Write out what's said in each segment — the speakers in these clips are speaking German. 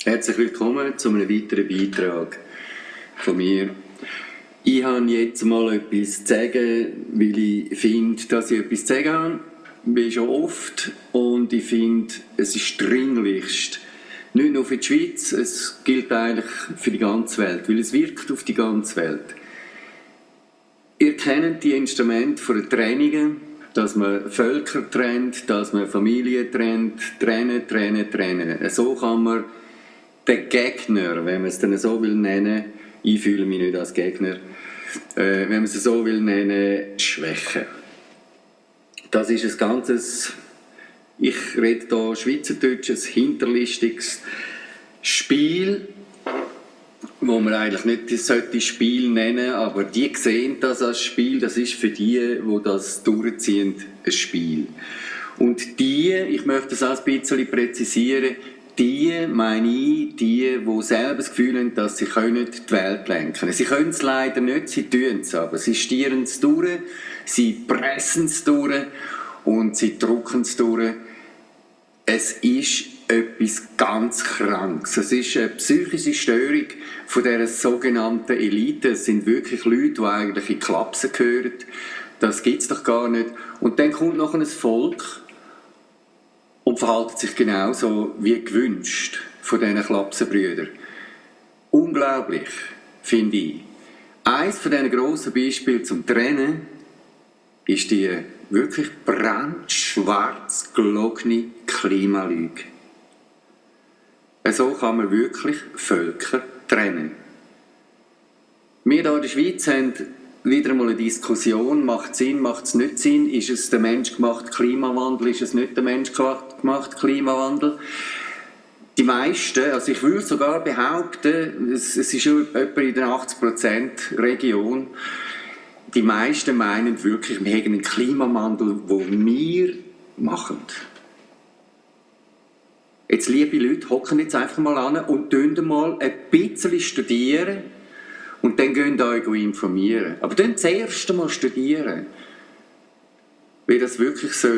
Herzlich willkommen zu einem weiteren Beitrag von mir. Ich habe jetzt mal etwas zu sagen, weil ich finde, dass ich etwas zu sagen habe, wie schon oft. Und ich finde, es ist dringlichst. Nicht nur für die Schweiz, es gilt eigentlich für die ganze Welt, weil es wirkt auf die ganze Welt. Ihr kennt die Instrumente von den Trennungen, dass man Völker trennt, dass man Familien trennt, trennen. So kann man den Gegner, wenn man es dann so will nennen, ich fühle mich nicht als Gegner, wenn man es so will nennen, schwächen. Das ist ein ganzes, ich rede hier Schweizerdeutsch, ein hinterlistiges Spiel, wo man eigentlich nicht das Spiel nennen sollte, aber die sehen das als Spiel, das ist für die das durchziehen, ein Spiel. Und ich möchte das auch ein bisschen präzisieren, die meine ich, die selber das Gefühl haben, dass sie die Welt lenken können. Sie können es leider nicht, sie tun es aber. Sie stieren es durch, sie pressen es durch und sie drücken es durch. Es ist etwas ganz Krankes. Es ist eine psychische Störung von dieser sogenannten Elite. Es sind wirklich Leute, die eigentlich in Klapsen gehören. Das gibt es doch gar nicht. Und dann kommt noch ein Volk und verhalten sich genauso wie gewünscht von diesen Klapsenbrüdern. Unglaublich, finde ich. Eines von diesen grossen Beispielen zum Trennen ist die wirklich brandschwarz gelogene Klimalüge. So kann man wirklich Völker trennen. Wir hier in der Schweiz haben wieder einmal eine Diskussion, macht es Sinn, macht es nicht Sinn, ist es der menschgemachte Klimawandel, ist es nicht der menschgemachte Klimawandel? Die meisten, also ich würde sogar behaupten, es ist schon etwa in der 80% Region, die meisten meinen wirklich, wir haben einen Klimawandel, den wir machen. Jetzt, liebe Leute, hocken jetzt einfach mal an und studieren mal ein bisschen studieren und dann gehen euch informieren. Aber dann zuerst einmal studieren, wie das wirklich so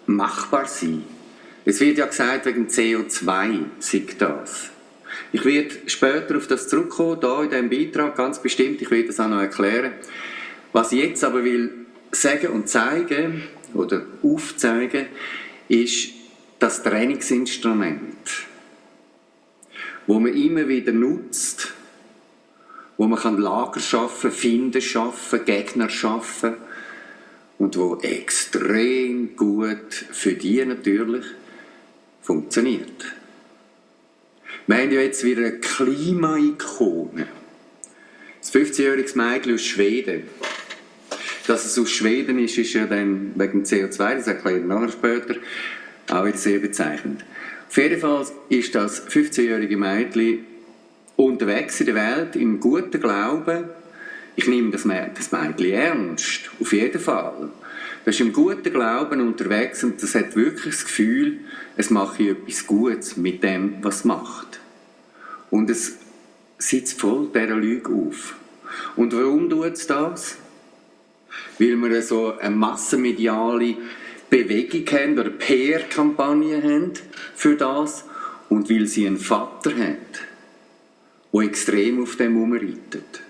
machbar sein. Es wird ja gesagt, wegen CO2 sei das. Ich werde später auf das zurückkommen, hier in diesem Beitrag, ganz bestimmt, ich werde das auch noch erklären. Was ich jetzt aber will sagen und zeigen, oder aufzeigen, ist das Trainingsinstrument, wo man immer wieder nutzt, wo man Lager schaffen, Finden schaffen, Gegner schaffen und wo extrem gut für die natürlich funktioniert. Wir haben ja jetzt wieder eine Klima-Ikone. Das 15-jährige Mädchen aus Schweden. Dass es aus Schweden ist ja dann wegen CO2, das erkläre ich nachher später, auch wieder sehr bezeichnend. Auf jeden Fall ist das 15-jährige Mädchen unterwegs in der Welt im guten Glauben. Ich nehme das Mädchen ernst, auf jeden Fall. Das ist im guten Glauben unterwegs und das hat wirklich das Gefühl, es mache etwas Gutes mit dem, was es macht. Und es sitzt voll dieser Lüge auf. Und warum tut es das? Weil wir so eine massenmediale Bewegung haben oder PR-Kampagne haben für das und weil sie einen Vater haben, der extrem auf dem herumreitet.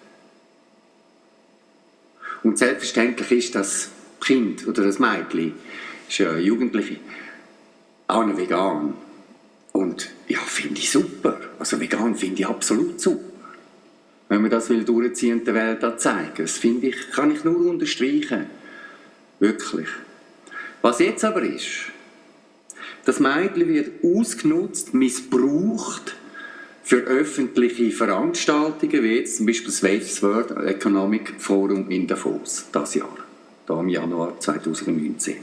Und selbstverständlich ist das Kind oder das Mädchen, ist ja eine Jugendliche, auch noch vegan. Und ja, finde ich super. Also vegan finde ich absolut super. Wenn man das durchziehen und der Welt zeigen, das finde ich, kann ich nur unterstreichen. Wirklich. Was jetzt aber ist, das Mädchen wird ausgenutzt, missbraucht für öffentliche Veranstaltungen, wie jetzt zum Beispiel das World Economic Forum in Davos, das Jahr, da im Januar 2019.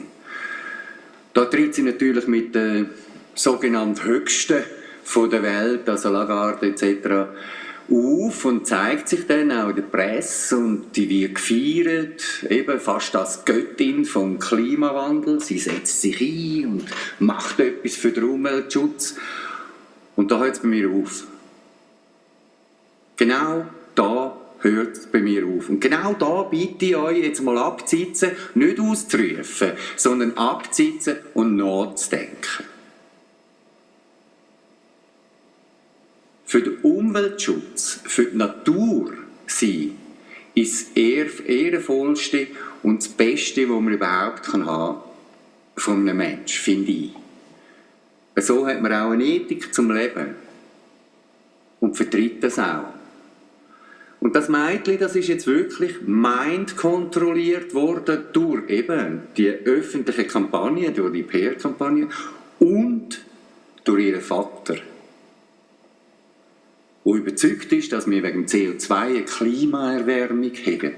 Da tritt sie natürlich mit den sogenannten Höchsten von der Welt, also Lagarde etc., auf und zeigt sich dann auch in der Presse und die wird gefeiert, eben fast als Göttin vom Klimawandel. Sie setzt sich ein und macht etwas für den Umweltschutz. Und da hört es bei mir auf. Genau da hört es bei mir auf. Und genau da bitte ich euch jetzt mal abzusitzen, nicht auszurufen, sondern abzusitzen und nachzudenken. für den Umweltschutz, für die Natur sein, ist das ehrenvollste und das Beste, was man überhaupt haben kann von einem Menschen, finde ich. So hat man auch eine Ethik zum Leben und vertritt das auch. Und das Mädchen, das ist jetzt wirklich kontrolliert worden durch eben die öffentliche Kampagne, durch die PR-Kampagne und durch ihren Vater, der überzeugt ist, dass wir wegen CO2 eine Klimaerwärmung haben.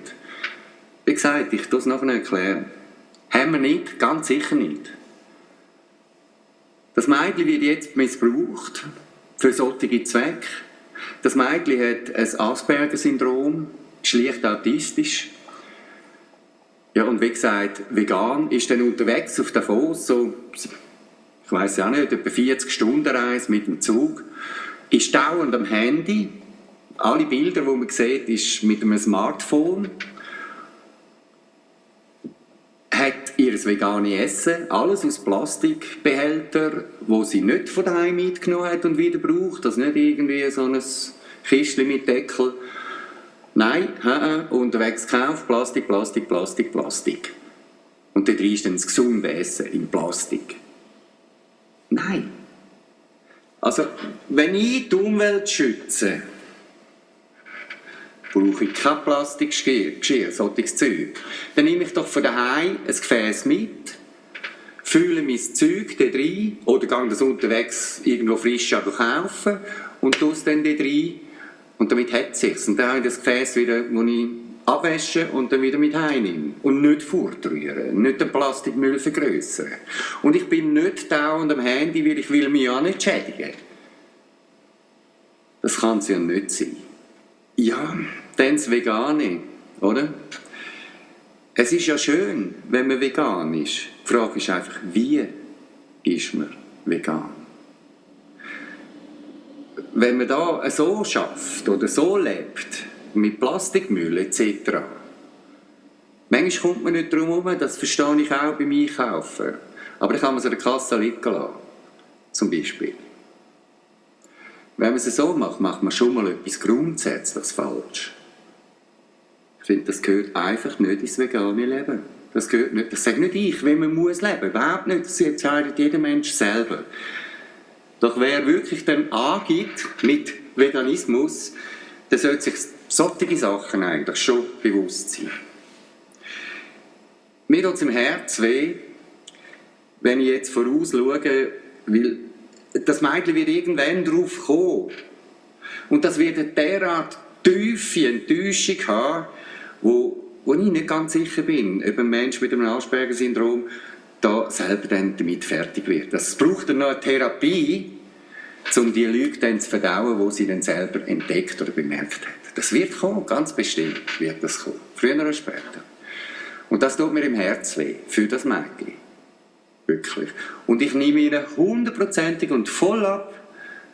Wie gesagt, ich tue es nachher erklären. Haben wir nicht, ganz sicher nicht. Das Mädchen wird jetzt missbraucht für solche Zwecke. Das Mädchen hat ein Asperger-Syndrom, schlicht autistisch. Ja, und wie gesagt, vegan, ist dann unterwegs auf Davos, so, ich weiss auch nicht, etwa 40 Stunden Reise mit dem Zug, ist dauernd am Handy. Alle Bilder, die man sieht, ist mit einem Smartphone. Hat ihr veganes Essen, alles aus Plastikbehälter, wo sie nicht von daheim mitgenommen hat und wieder braucht, also nicht irgendwie so ein Kistchen mit Deckel. Nein, unterwegs gekauft, Plastik. Und dort ist dann das gesunde Essen in Plastik. Nein. Also, wenn ich die Umwelt schütze, brauche ich kein Plastikgeschirr, solches Zeug. Dann nehme ich doch von daheim ein Gefäß mit, fülle mein Zeug da rein oder gehe das unterwegs irgendwo frisch kaufen und tue es dann da rein und damit hat es sich. Und dann habe ich das Gefäß wieder, das ich abwasche und dann wieder mit heimnehme. Und nicht fortrühren, nicht den Plastikmüll vergrössern. Und ich bin nicht dauernd am Handy, weil ich will mich ja nicht schädigen. Das kann es ja nicht sein. Ja, dann das Vegane, oder? Es ist ja schön, wenn man vegan ist. Die Frage ist einfach, wie ist man vegan? Wenn man da so schafft oder so lebt, mit Plastikmüll etc., manchmal kommt man nicht drum herum, das verstehe ich auch beim Einkaufen. Aber ich kann man es an der Kasse liegen lassen, zum Beispiel. Wenn man es so macht, macht man schon mal etwas grundsätzlich falsch. Ich finde, das gehört einfach nicht ins vegane Leben. Das gehört nicht, das sage nicht ich, wie man muss leben. Überhaupt nicht, das entscheidet jeder Mensch selber. Doch wer wirklich dann angibt mit Veganismus, der sollte sich solche Sachen eigentlich schon bewusst sein. Mir tut es im Herzen weh, wenn ich jetzt vorausschaue, weil das Mädchen wird irgendwann drauf kommen. Und das wird eine derart tiefe Enttäuschung haben, wo ich nicht ganz sicher bin, ob ein Mensch mit einem Asperger-Syndrom da selber dann damit fertig wird. Es braucht dann noch eine Therapie, um die Lüge dann zu verdauen, die sie dann selber entdeckt oder bemerkt hat. Das wird kommen, ganz bestimmt wird das kommen. Früher oder später. Und das tut mir im Herzen weh, für das Mädchen. Wirklich. Und ich nehme ihnen 100%ig und voll ab,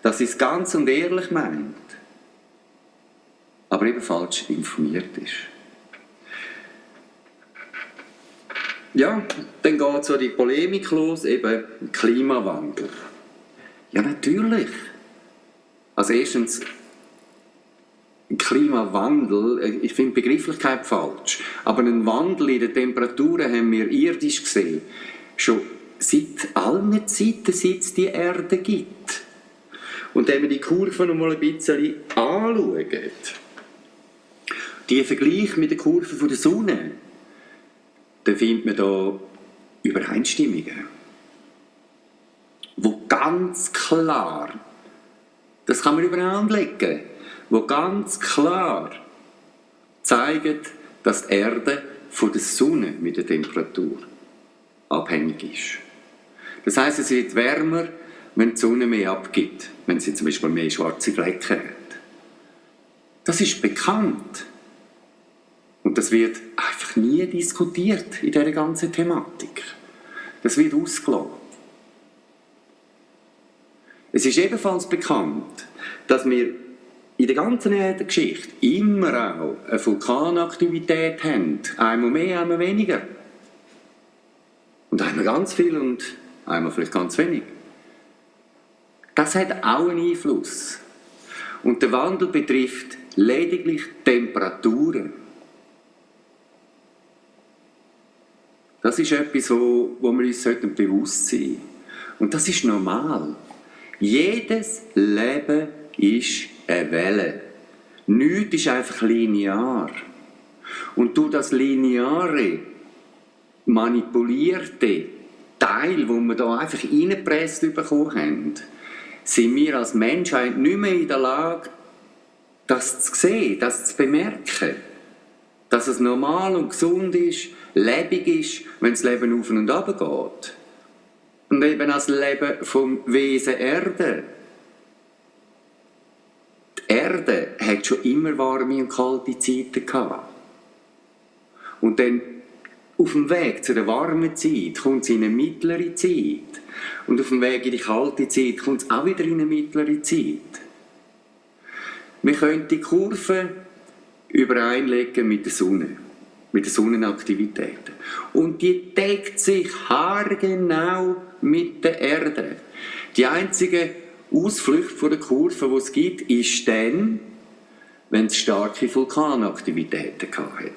dass sie es ganz und ehrlich meint. Aber eben falsch informiert ist. Ja, dann geht so die Polemik los, eben Klimawandel. Ja, natürlich. Also erstens, Klimawandel, ich finde die Begrifflichkeit falsch, aber einen Wandel in den Temperaturen haben wir irdisch gesehen, schon seit allen Zeiten, seit es die Erde gibt. Und wenn wir die Kurve noch mal ein bisschen anschauen, die Vergleich mit der Kurve von der Sonne, dann findet man da Übereinstimmungen, wo ganz klar, das kann man übereinander legen, wo ganz klar zeigen, dass die Erde von der Sonne mit der Temperatur abhängig ist. Das heisst, es wird wärmer, wenn die Sonne mehr abgibt, wenn sie zum Beispiel mehr schwarze Flecken hat. Das ist bekannt. Und das wird einfach nie diskutiert in dieser ganzen Thematik. Das wird ausgelassen. Es ist ebenfalls bekannt, dass wir in der ganzen Erdengeschichte immer auch eine Vulkanaktivität haben. Einmal mehr, einmal weniger. Und einmal ganz viel und einmal vielleicht ganz wenig. Das hat auch einen Einfluss. Und der Wandel betrifft lediglich Temperaturen. Das ist etwas, wo wir uns bewusst sein sollten. Und das ist normal. Jedes Leben ist eine Welle. Nichts ist einfach linear. Und durch das lineare, manipulierte Teil, wo wir da einfach reingepresst bekommen haben, sind wir als Menschheit nicht mehr in der Lage, das zu sehen, das zu bemerken. Dass es normal und gesund ist, lebendig ist, wenn das Leben auf und ab geht. Und eben als Leben vom Wesen Erde. Die Erde hat schon immer warme und kalte Zeiten gehabt. Und dann auf dem Weg zu der warmen Zeit kommt es in eine mittlere Zeit. Und auf dem Weg in die kalte Zeit kommt es auch wieder in eine mittlere Zeit. Wir können die Kurve übereinlegen mit der Sonne, mit den Sonnenaktivitäten. Und die deckt sich haargenau mit der Erde. Die einzige Ausflucht von der Kurve, die es gibt, ist dann, wenn es starke Vulkanaktivitäten hat.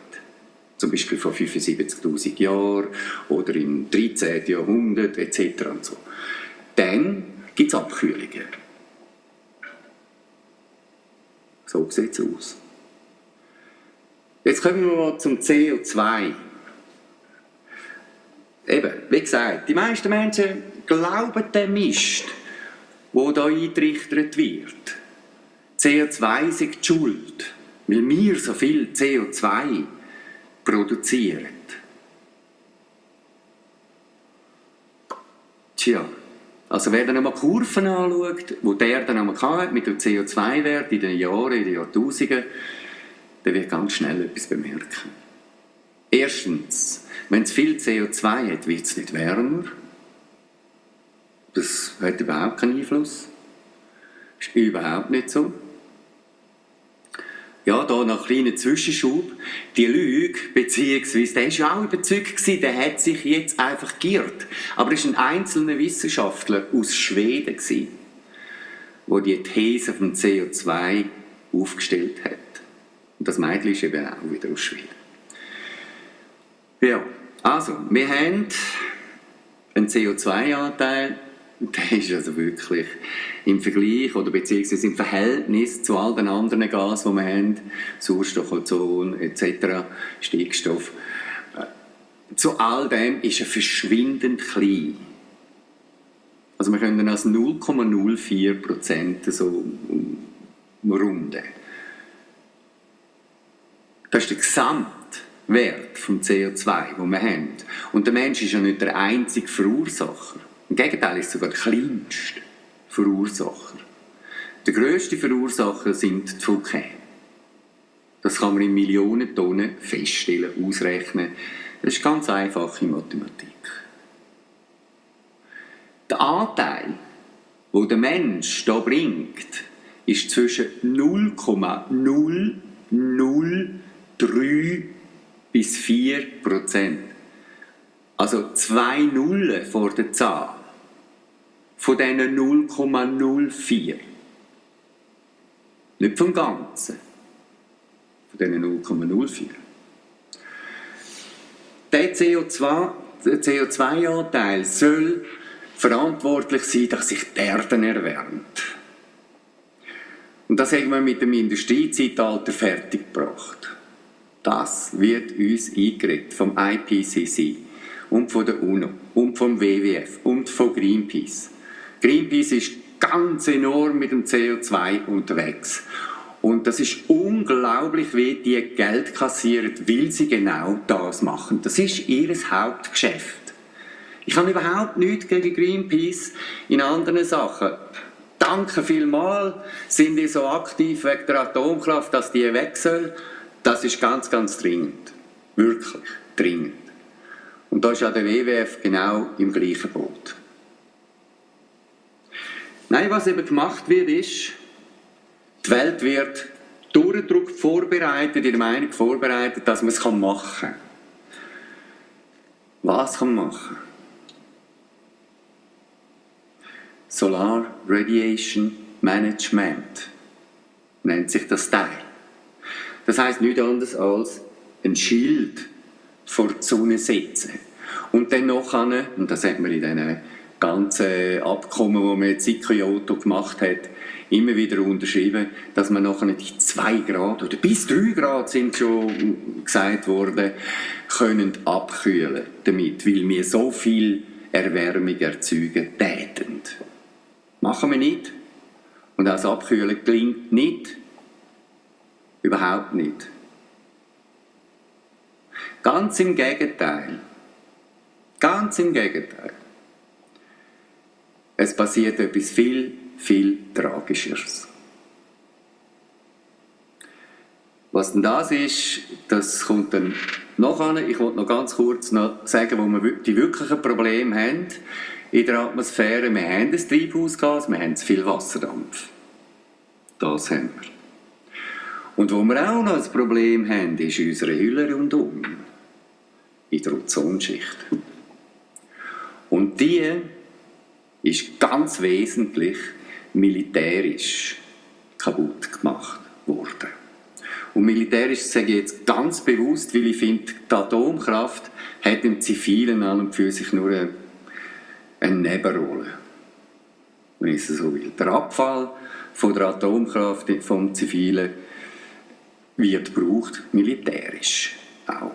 Zum Beispiel vor 75'000 Jahren oder im 13. Jahrhundert etc. Und so. Dann gibt es Abkühlungen. So sieht es aus. Jetzt kommen wir mal zum CO2. Eben, wie gesagt, die meisten Menschen glauben den Mist, der hier eingetrichtert wird. CO2 ist die Schuld, weil wir so viel CO2 produzieren. Tja, also wer dann einmal Kurven anschaut, die der Erde einmal hatte mit dem CO2-Wert in den Jahren, in den Jahrtausenden, der wird ganz schnell etwas bemerken. Erstens, wenn es viel CO2 hat, wird es nicht wärmer. Das hat überhaupt keinen Einfluss. Das ist überhaupt nicht so. Ja, da noch ein kleiner Zwischenschub. Die Lüge, beziehungsweise, der war ja auch überzeugt, der hat sich jetzt einfach geirrt. Aber es war ein einzelner Wissenschaftler aus Schweden, der die These vom CO2 aufgestellt hat. Und das Mädchen ist eben auch wieder aus Schweden. Ja, also, wir haben einen CO2-Anteil, der ist also wirklich im Vergleich oder beziehungsweise im Verhältnis zu all den anderen Gasen, die wir haben, Sauerstoff, Ozon etc., Stickstoff, zu all dem ist er verschwindend klein. Also wir können als 0,04% so runden. Das ist der Gesamtwert vom CO2, den wir haben. Und der Mensch ist ja nicht der einzige Verursacher. Im Gegenteil, ist sogar der kleinste Verursacher. Der grösste Verursacher sind die Vulkane. Das kann man in Millionen Tonnen feststellen, ausrechnen. Das ist ganz einfache Mathematik. Der Anteil, den der Mensch hier bringt, ist zwischen 0,003 bis 4%. Also 2 Nullen vor der Zahl. Von diesen 0,04. Nicht vom Ganzen. Von diesen 0,04. Der CO2-Anteil soll verantwortlich sein, dass sich die Erde erwärmt. Und das haben wir mit dem Industriezeitalter fertiggebracht. Das wird uns eingeredet vom IPCC und von der UNO und vom WWF und von Greenpeace. Greenpeace ist ganz enorm mit dem CO2 unterwegs. Und das ist unglaublich, wie die Geld kassieren, weil sie genau das machen. Das ist ihr Hauptgeschäft. Ich habe überhaupt nichts gegen Greenpeace in anderen Sachen. Danke vielmals, sind die so aktiv wegen der Atomkraft, dass die weg soll. Das ist ganz, ganz dringend. Wirklich dringend. Und da ist auch der WWF genau im gleichen Boot. Nein, was eben gemacht wird, ist, die Welt wird durchgedrückt vorbereitet, in der Meinung vorbereitet, dass man es machen kann. Was kann man machen? Solar Radiation Management. nennt sich das Teil. Das heisst nichts anderes als ein Schild vor die Sonne setzen. Und dann nachher, und das hat man in diesen ganzen Abkommen, die man jetzt seit Kyoto gemacht hat, immer wieder unterschrieben, dass man nachher die 2 Grad oder bis 3 Grad sind schon gesagt worden, können abkühlen damit, weil wir so viel Erwärmung erzeugen täten. Machen wir nicht. Und auch das Abkühlen gelingt nicht. Überhaupt nicht. Ganz im Gegenteil. Ganz im Gegenteil. Es passiert etwas viel, viel Tragischeres. Was denn das ist, das kommt dann nachher. Ich wollte noch ganz kurz noch sagen, wo wir die wirklichen Probleme haben in der Atmosphäre. Wir haben das Treibhausgas, wir haben zu viel Wasserdampf. Das haben wir. Und wo wir auch noch ein Problem haben, ist unsere Hülle rundum. In der Ozonschicht. Und die ist ganz wesentlich militärisch kaputt gemacht worden. Und militärisch sage ich jetzt ganz bewusst, weil ich finde, die Atomkraft hat im Zivilen an und für sich nur eine Nebenrolle. Wenn ich es so will. Der Abfall von der Atomkraft vom Zivilen wird gebraucht, militärisch auch.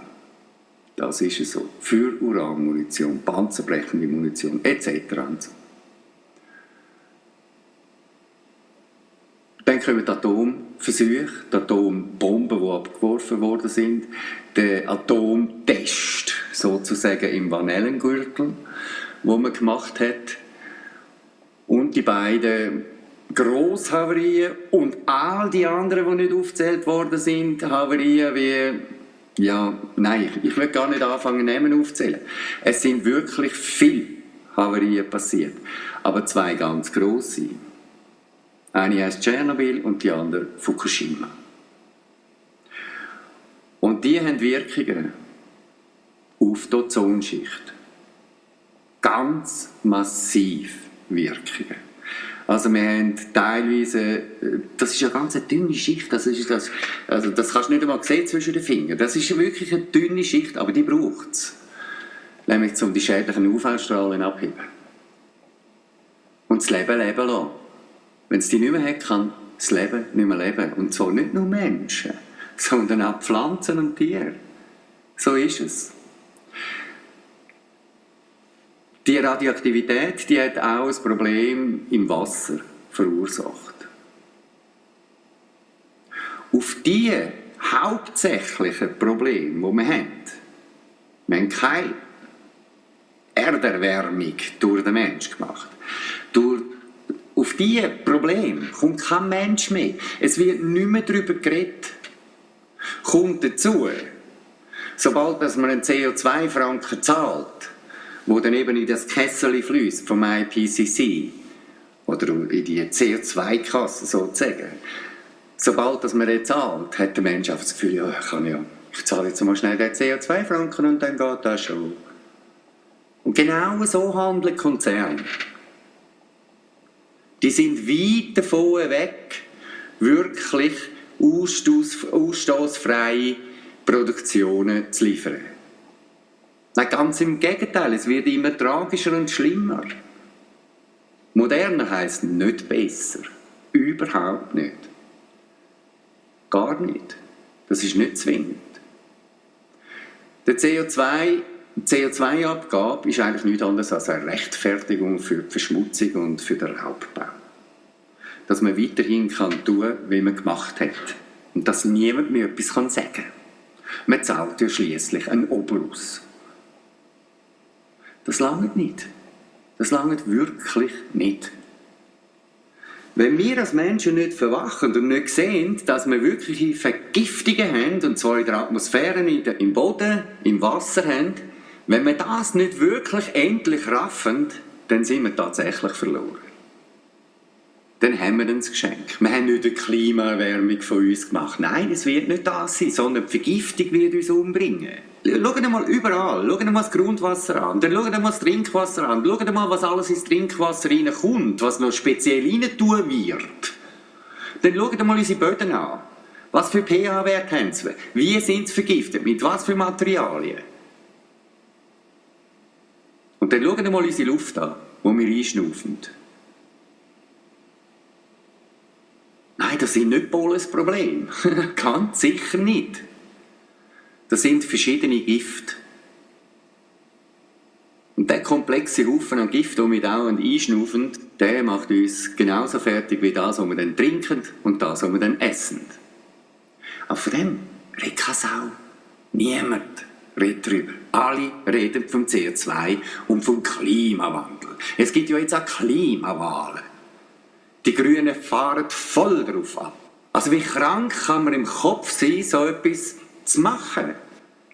Das ist es so. Für Uranmunition, panzerbrechende Munition etc. Und so. Dann kommen die Atomversuche, die Atombomben, die abgeworfen worden sind, der Atomtest sozusagen im Vanillengürtel, den man gemacht hat, und die beiden Grosshavarien und all die anderen, die nicht aufgezählt worden sind, Havarien wie, ja, nein, ich will gar nicht anfangen, Namen aufzählen. Es sind wirklich viele Havarien passiert, aber 2 ganz grosse. Eine heisst Tschernobyl und die andere Fukushima. Und die haben Wirkungen auf die Ozonschicht. Ganz massiv Wirkungen. Also wir haben teilweise, das ist eine ganz dünne Schicht, das kannst du nicht einmal sehen zwischen den Fingern. Das ist wirklich eine dünne Schicht, aber die braucht es. Nämlich um die schädlichen UV-Strahlen abheben. Und das Leben leben lassen. Wenn es die nicht mehr hat, kann das Leben nicht mehr leben. Und zwar nicht nur Menschen, sondern auch Pflanzen und Tiere. So ist es. Die Radioaktivität, die hat auch ein Problem im Wasser verursacht. Auf diese hauptsächlichen Probleme, die wir haben keine Erderwärmung durch den Menschen gemacht. Auf diese Probleme kommt kein Mensch mehr. Es wird nicht mehr darüber geredet. Kommt dazu, sobald man einen CO2-Franken zahlt, wo dann eben in das Kessel fließt vom IPCC oder in die CO2-Kasse sozusagen. Sobald man den zahlt, hat der Mensch das Gefühl, ja, ich zahle jetzt mal schnell den CO2-Franken und dann geht das schon. Und genau so handeln Konzerne. Die sind weit davon weg, wirklich ausstoßfreie Produktionen zu liefern. Nein, ganz im Gegenteil, es wird immer tragischer und schlimmer. Moderner heisst nicht besser. Überhaupt nicht. Gar nicht. Das ist nicht zwingend. Die CO2-Abgabe ist eigentlich nichts anderes als eine Rechtfertigung für die Verschmutzung und für den Raubbau. Dass man weiterhin tun kann, wie man gemacht hat. Und dass niemand mehr etwas sagen kann. Man zahlt ja schliesslich einen Obolus. Das langt nicht. Das langt wirklich nicht. Wenn wir als Menschen nicht verwachen und nicht sehen, dass wir wirkliche Vergiftungen haben, und zwar in der Atmosphäre, im Boden, im Wasser haben, wenn wir das nicht wirklich endlich raffen, dann sind wir tatsächlich verloren. Dann haben wir das Geschenk. Wir haben nicht eine Klimaerwärmung von uns gemacht. Nein, es wird nicht das sein, sondern die Vergiftung wird uns umbringen. Schaut mal überall, schaut mal das Grundwasser an, dann schaut mal das Trinkwasser an, schaut mal, was alles ins Trinkwasser reinkommt, was noch speziell reintun wird. Dann schaut mal unsere Böden an. Was für pH-Werte haben sie? Wie sind sie vergiftet? Mit was für Materialien? Und dann schaut mal unsere Luft an, die wir einschnaufen. Nein, das sind nicht Polenprobleme. Ganz sicher nicht. Das sind verschiedene Gifte. Und der komplexe Haufen an Gift, den wir dauernd einschnaufen, der macht uns genauso fertig wie das, was wir dann trinken und das, was wir dann essen. Aber von dem redet keine Sau. Niemand redet darüber. Alle reden vom CO2 und vom Klimawandel. Es gibt ja jetzt auch Klimawahlen. Die Grünen fahren voll darauf ab. Also wie krank kann man im Kopf sein, so etwas zu machen?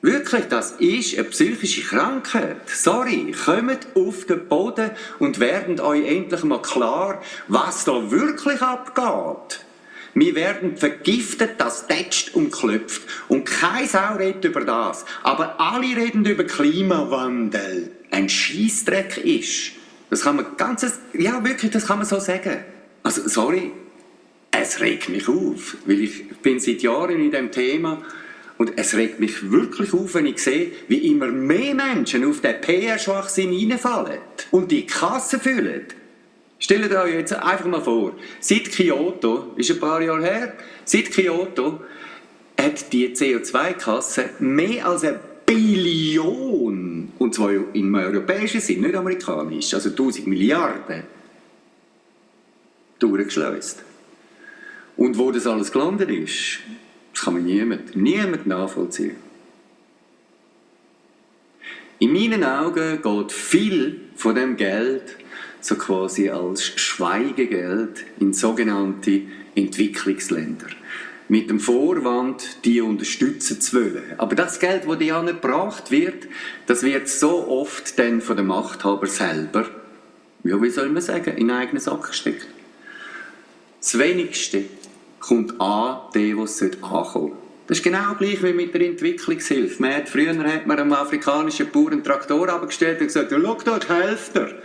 Wirklich, das ist eine psychische Krankheit. Sorry, kommt auf den Boden und werdet euch endlich mal klar, was da wirklich abgeht. Wir werden vergiftet, das tätscht und klopft. Und keine Sau redet über das. Aber alle reden über Klimawandel. Ein Scheissdreck ist. Das kann man ja wirklich, das kann man so sagen. Also, sorry, es regt mich auf, weil ich bin seit Jahren in diesem Thema und es regt mich wirklich auf, wenn ich sehe, wie immer mehr Menschen auf den pH-Schwachsinn reinfallen und die Kasse füllen. Stellt euch jetzt einfach mal vor, seit Kyoto, ist ein paar Jahre her, seit Kyoto hat die CO2-Kasse mehr als 1 Billion, und zwar im europäischen Sinn, nicht amerikanisch, also 1000 Milliarden, durchgeschleust. Und wo das alles gelandet ist, das kann man niemand nachvollziehen. In meinen Augen geht viel von dem Geld so quasi als Schweigegeld in sogenannte Entwicklungsländer. Mit dem Vorwand, die unterstützen zu wollen. Aber das Geld, das die gebracht wird, das wird so oft dann von den Machthabern selber, ja, wie soll man sagen, in einen eigenen Sack gesteckt. Das Wenigste kommt an, der, was es ankommen sollte. Das ist genau gleich wie mit der Entwicklungshilfe. Früher hat man einem afrikanischen Bauern einen Traktor abgestellt und gesagt, schau da, helft er.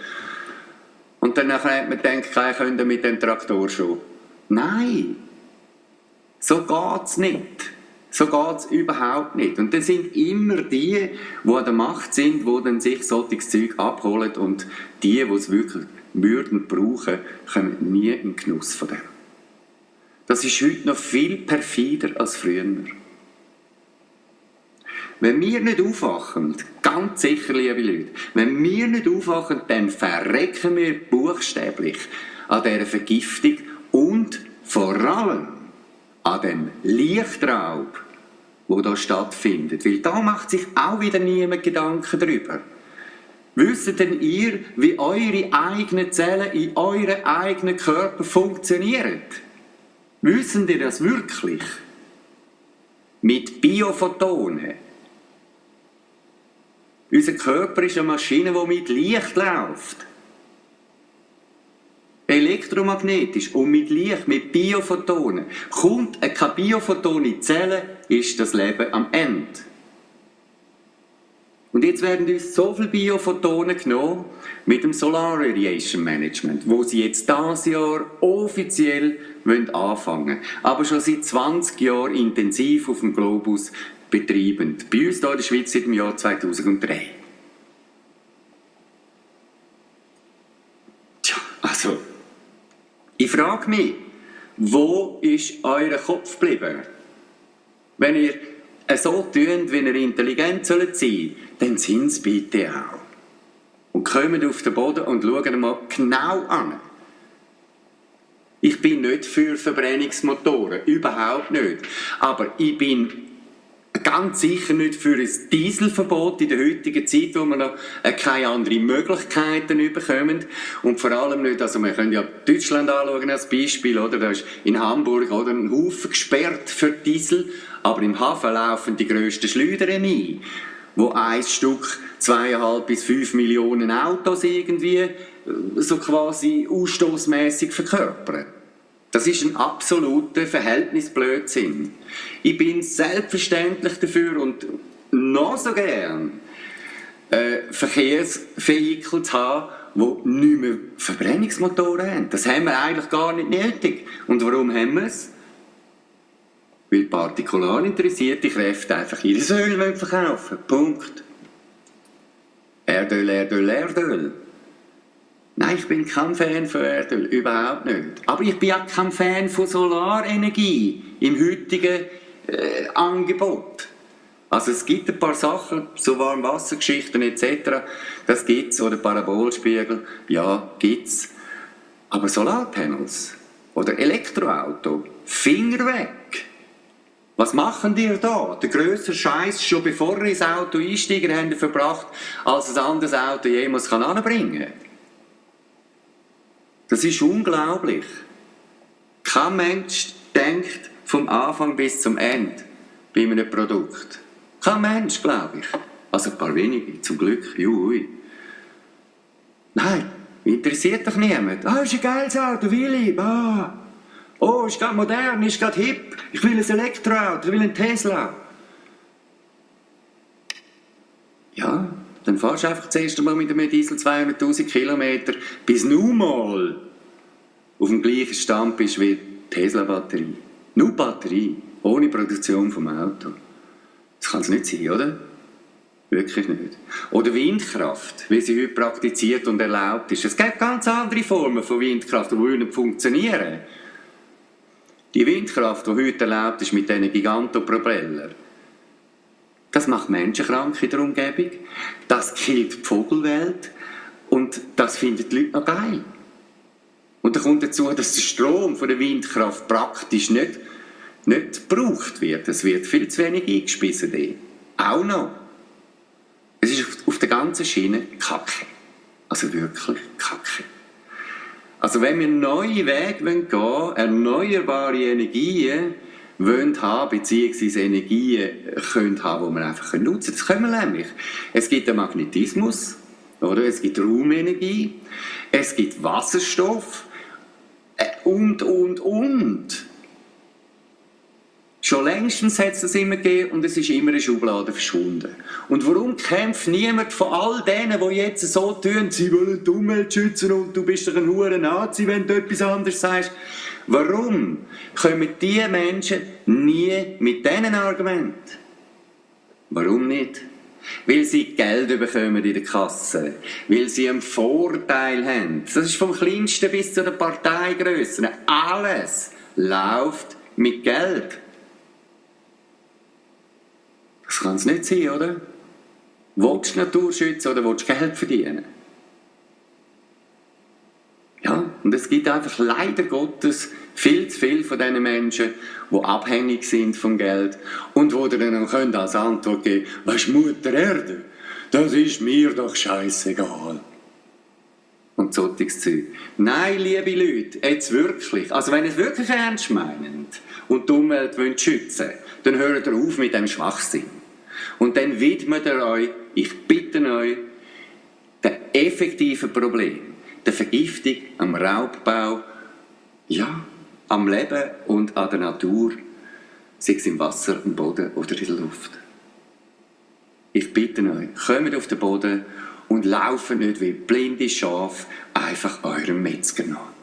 Und dann hat man gedacht, keiner könnte mit dem Traktor schon. Nein, so geht es nicht. So geht es überhaupt nicht. Und dann sind immer die an der Macht sind, die dann sich solches Zeug abholen und die es wirklich würden brauchen, kommen nie in den Genuss von dem. Das ist heute noch viel perfider als früher. Wenn wir nicht aufwachen, ganz sicher, liebe Leute, wenn wir nicht aufwachen, dann verrecken wir buchstäblich an dieser Vergiftung und vor allem an dem Lichtraub, der hier stattfindet. Weil da macht sich auch wieder niemand Gedanken darüber. Wisst denn ihr, wie eure eigenen Zellen in eurem eigenen Körper funktionieren? Wissen ihr das wirklich? Mit Biophotonen. Unser Körper ist eine Maschine, die mit Licht läuft. Elektromagnetisch und mit Licht, mit Biophotonen. Kommt kein Biophoton in die Zelle, ist das Leben am Ende. Und jetzt werden uns so viele Biophotonen genommen mit dem Solar Radiation Management, wo sie jetzt dieses Jahr offiziell anfangen wollen. Aber schon seit 20 Jahren intensiv auf dem Globus betreiben. Bei uns hier in der Schweiz seit dem Jahr 2003. Tja, also, ich frage mich, wo ist euer Kopf geblieben? Wenn ihr so tut, wie ihr intelligent sein sollt, dann sind es bitte auch. Und kommen auf den Boden und schauen mal genau an. Ich bin nicht für Verbrennungsmotoren, überhaupt nicht. Aber ich bin ganz sicher nicht für ein Dieselverbot in der heutigen Zeit, wo wir noch keine anderen Möglichkeiten bekommen. Und vor allem nicht, also wir können ja Deutschland anschauen als Beispiel, oder? Da ist in Hamburg oder, ein Haufen gesperrt für Diesel, aber im Hafen laufen die grössten Schleuder ein, wo ein Stück 2,5 bis 5 Millionen Autos irgendwie so quasi ausstoßmässig verkörpern. Das ist ein absoluter Verhältnisblödsinn. Ich bin selbstverständlich dafür und noch so gern Verkehrsvehikel zu haben, die nicht mehr Verbrennungsmotoren haben. Das haben wir eigentlich gar nicht nötig. Und warum haben wir es? Weil partikular interessierte Kräfte einfach ihr Öl verkaufen wollen. Punkt. Erdöl, Erdöl, Erdöl. Nein, ich bin kein Fan von Erdöl, überhaupt nicht. Aber ich bin auch kein Fan von Solarenergie im heutigen Angebot. Also es gibt ein paar Sachen, so Warmwassergeschichten etc., das gibt's, oder Parabolspiegel, ja, gibt's. Aber Solarpanels oder Elektroauto, Finger weg. Was machen die da? Der grösste Scheiß schon bevor ihr ins Auto einsteigen, haben verbracht, als ein anderes Auto jemals anbringen kann. Das ist unglaublich. Kein Mensch denkt vom Anfang bis zum Ende bei einem Produkt. Kein Mensch, glaube ich. Also ein paar wenige, zum Glück. Jui. Nein, interessiert doch niemand. Ah, ist ein geiles Auto, will ich. Ah. Oh, ist gerade modern, ist gerade hip. Ich will ein Elektroauto, ich will einen Tesla. Ja, dann fahrst du einfach das erste Mal mit einem Diesel 200'000 Kilometer, bis nun mal auf dem gleichen Stand bist wie die Tesla-Batterie. Nur Batterie, ohne Produktion vom Auto. Das kann es nicht sein, oder? Wirklich nicht. Oder Windkraft, wie sie heute praktiziert und erlaubt ist. Es gibt ganz andere Formen von Windkraft, die nicht funktionieren. Die Windkraft, die heute erlaubt ist mit diesen Gigantopropeller, das macht Menschen krank in der Umgebung, das killt die Vogelwelt und das finden die Leute noch geil. Und dann kommt dazu, dass der Strom von der Windkraft praktisch nicht gebraucht wird. Es wird viel zu wenig eingespissen. Auch noch. Es ist auf der ganzen Schiene Kacke. Also wirklich Kacke. Also wenn wir neue Wege gehen wollen, erneuerbare Energien haben, beziehungsweise Energien können haben, die wir einfach nutzen können. Das können wir nämlich. Es gibt den Magnetismus, oder? Es gibt Raumenergie, es gibt Wasserstoff und. Schon längstens hat es das immer gegeben und es ist immer eine Schublade verschwunden. Und warum kämpft niemand von all denen, die jetzt so tun, sie wollen die Umwelt schützen und du bist doch ein verdammter Nazi, wenn du etwas anderes sagst? Warum kommen diese Menschen nie mit diesen Argumenten? Warum nicht? Weil sie Geld bekommen in der Kasse, weil sie einen Vorteil haben. Das ist vom Kleinsten bis zu der Parteigrössen. Alles läuft mit Geld. Das kann es nicht sein, oder? Willst du die Natur schützen oder willst du Geld verdienen? Ja, und es gibt einfach leider Gottes viel zu viele von diesen Menschen, die abhängig sind vom Geld und die dann können als Antwort geben, weisst du, Mutter Erde, das ist mir doch scheissegal. Und solches Zeug. Nein, liebe Leute, jetzt wirklich. Also wenn ihr es wirklich ernst meint und die Umwelt schützen wollt, dann hört ihr auf mit dem Schwachsinn. Und dann widmet ihr euch, ich bitte euch, dem effektiven Problem, der Vergiftung, am Raubbau, ja, am Leben und an der Natur, sei es im Wasser, im Boden oder in der Luft. Ich bitte euch, kommt auf den Boden und lauft nicht wie blinde Schafe einfach eurem Metzger nach.